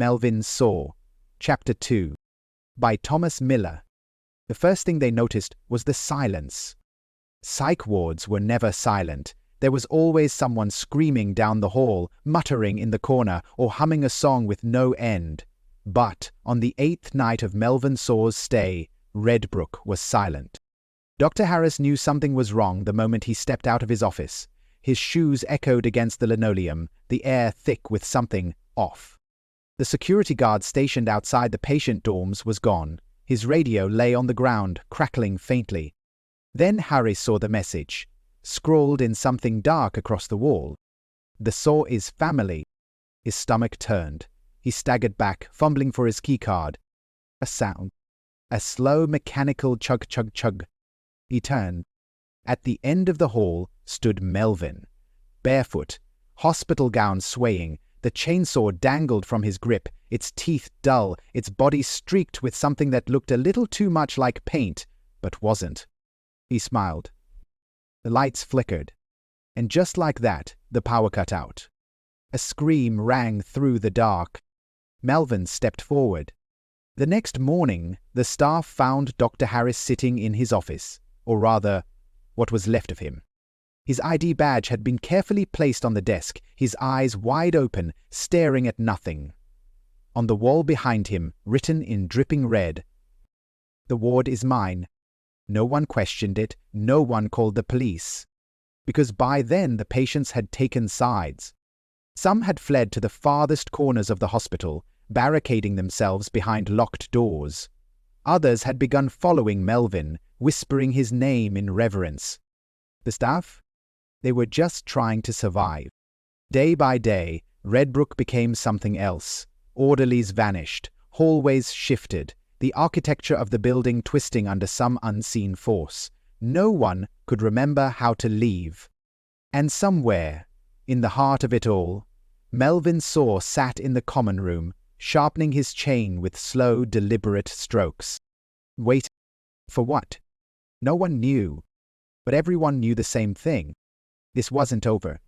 Melvin Saw Chapter 2 by Thomas Miller. The first thing they noticed was the silence. Psych wards were never silent. There was always someone screaming down the hall, muttering in the corner, or humming a song with no end. But on the 8th night of Melvin Saw's stay, Redbrook was silent. Dr. Harris knew something was wrong the moment he stepped out of his office. His shoes echoed against the linoleum, the air thick with something off. The security guard stationed outside the patient dorms was gone. His radio lay on the ground, crackling faintly. Then Harris saw the message, scrawled in something dark across the wall. "The Saw is family." His stomach turned. He staggered back, fumbling for his keycard. A sound. A slow mechanical chug-chug-chug. He turned. At the end of the hall stood Melvin. Barefoot, hospital gown swaying, the chainsaw dangled from his grip, its teeth dull, its body streaked with something that looked a little too much like paint, but wasn't. He smiled. The lights flickered. And just like that, the power cut out. A scream rang through the dark. Melvin stepped forward. The next morning, the staff found Dr. Harris sitting in his office, or rather, what was left of him. His ID badge had been carefully placed on the desk, his eyes wide open, staring at nothing. On the wall behind him, written in dripping red, "The ward is mine." No one questioned it, no one called the police. Because by then the patients had taken sides. Some had fled to the farthest corners of the hospital, barricading themselves behind locked doors. Others had begun following Melvin, whispering his name in reverence. The staff? They were just trying to survive. Day by day, Redbrook became something else. Orderlies vanished, hallways shifted, the architecture of the building twisting under some unseen force. No one could remember how to leave. And somewhere, in the heart of it all, Melvin Saw sat in the common room, sharpening his chain with slow, deliberate strokes. Waiting. For what? No one knew. But everyone knew the same thing. This wasn't over.